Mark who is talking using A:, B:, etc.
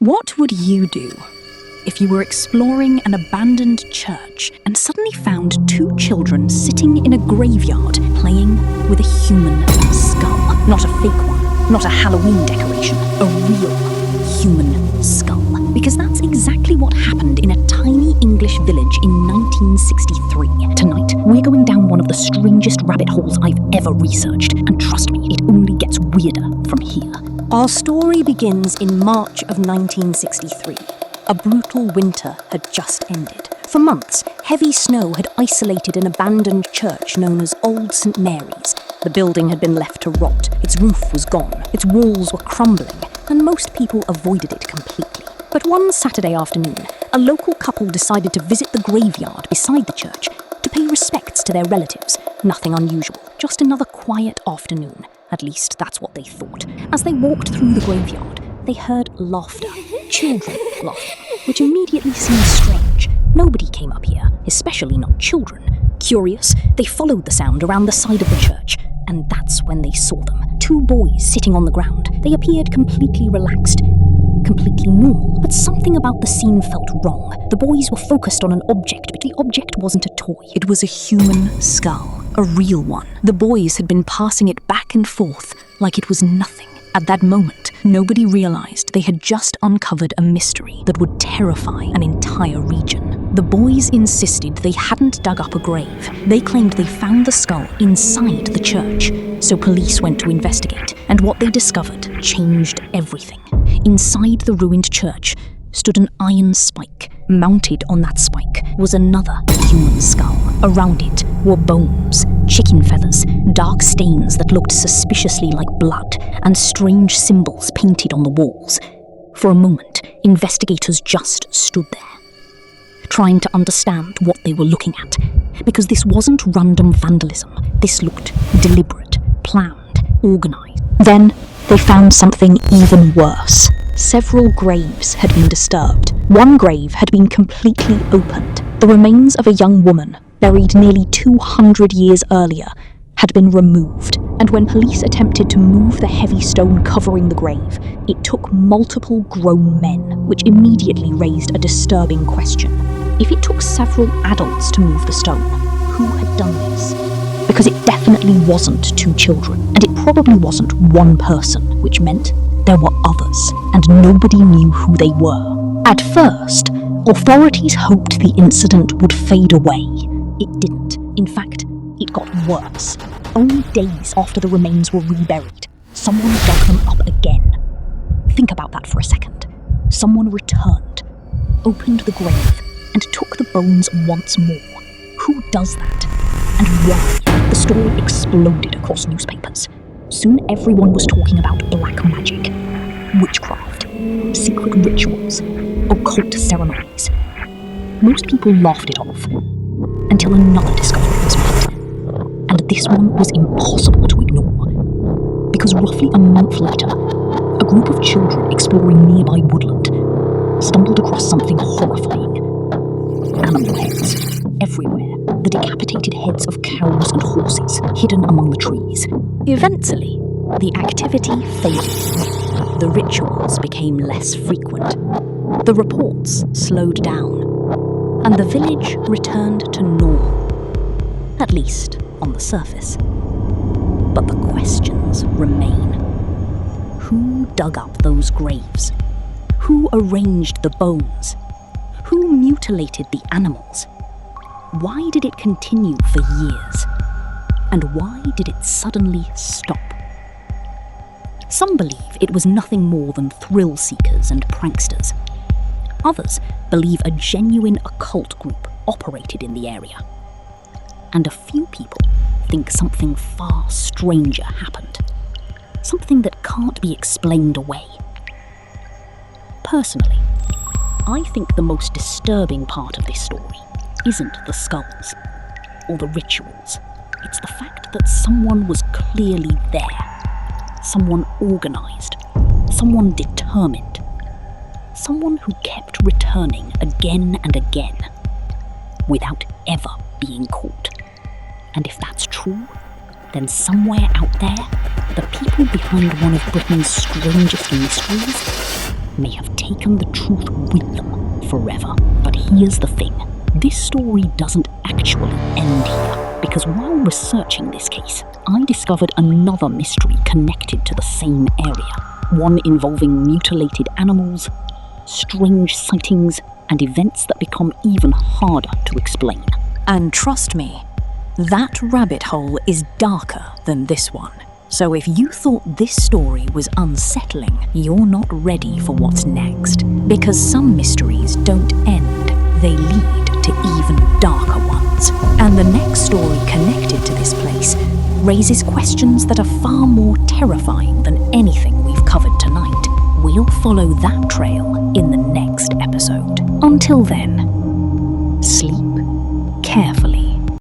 A: What would you do if you were exploring an abandoned church and suddenly found two children sitting in a graveyard playing with a human skull? Not a fake one, not a Halloween decoration, a real human skull. Because that's exactly what happened in a tiny English village in 1963. Tonight, we're going down one of the strangest rabbit holes I've ever researched, and trust me, it only gets weirder from here. Our story begins in March of 1963. A brutal winter had just ended. For months, heavy snow had isolated an abandoned church known as Old St. Mary's. The building had been left to rot, its roof was gone, its walls were crumbling, and most people avoided it completely. But one Saturday afternoon, a local couple decided to visit the graveyard beside the church to pay respects to their relatives. Nothing unusual, just another quiet afternoon. At least that's what they thought. As they walked through the graveyard, they heard laughter, children laughing, which immediately seemed strange. Nobody came up here, especially not children. Curious, they followed the sound around the side of the church, and that's when they saw them. Two boys sitting on the ground. They appeared completely relaxed, completely normal, but something about the scene felt wrong. The boys were focused on an object, but the object wasn't a toy. It was a human skull. A real one. The boys had been passing it back and forth like it was nothing. At that moment, nobody realized they had just uncovered a mystery that would terrify an entire region. The boys insisted they hadn't dug up a grave. They claimed they found the skull inside the church. So police went to investigate, and what they discovered changed everything. Inside the ruined church stood an iron spike. Mounted on that spike was another human skull. Around it were bones, chicken feathers, dark stains that looked suspiciously like blood, and strange symbols painted on the walls. For a moment, investigators just stood there, trying to understand what they were looking at, because this wasn't random vandalism. This looked deliberate, planned, organized. Then they found something even worse. Several graves had been disturbed. One grave had been completely opened. The remains of a young woman, buried nearly 200 years earlier, had been removed. And when police attempted to move the heavy stone covering the grave, it took multiple grown men, which immediately raised a disturbing question. If it took several adults to move the stone, who had done this? Because it definitely wasn't two children, and it probably wasn't one person, which meant there were others, and nobody knew who they were. At first, authorities hoped the incident would fade away. It didn't. In fact, it got worse. Only days after the remains were reburied, someone dug them up again. Think about that for a second. Someone returned, opened the grave, and took the bones once more. Who does that? And why? The story exploded across newspapers. Soon everyone was talking about black magic, witchcraft, secret rituals, occult ceremonies. Most people laughed it off, until another discovery was made. And this one was impossible to ignore, because roughly a month later, a group of children exploring nearby woodland stumbled across something horrifying. Animal heads everywhere. The decapitated heads of cows and horses hidden among the trees. Eventually, the activity faded. The rituals became less frequent. The reports slowed down, and the village returned to normal, at least on the surface. But the questions remain. Who dug up those graves? Who arranged the bones? Who mutilated the animals? Why did it continue for years? And why did it suddenly stop? Some believe it was nothing more than thrill seekers and pranksters. Others believe a genuine occult group operated in the area. And a few people think something far stranger happened. Something that can't be explained away. Personally, I think the most disturbing part of this story isn't the skulls or the rituals. It's the fact that someone was clearly there. Someone organized. Someone determined. Someone who kept returning again and again without ever being caught. And if that's true, then somewhere out there, the people behind one of Britain's strangest mysteries may have taken the truth with them forever. But here's the thing. This story doesn't actually end here, because while researching this case, I discovered another mystery connected to the same area, one involving mutilated animals, strange sightings, and events that become even harder to explain.
B: And trust me, that rabbit hole is darker than this one. So if you thought this story was unsettling, you're not ready for what's next. Because some mysteries don't end, they lead to even darker ones. And the next story connected to this place raises questions that are far more terrifying than anything we've covered tonight. We'll follow that trail in the next episode. Until then, sleep carefully.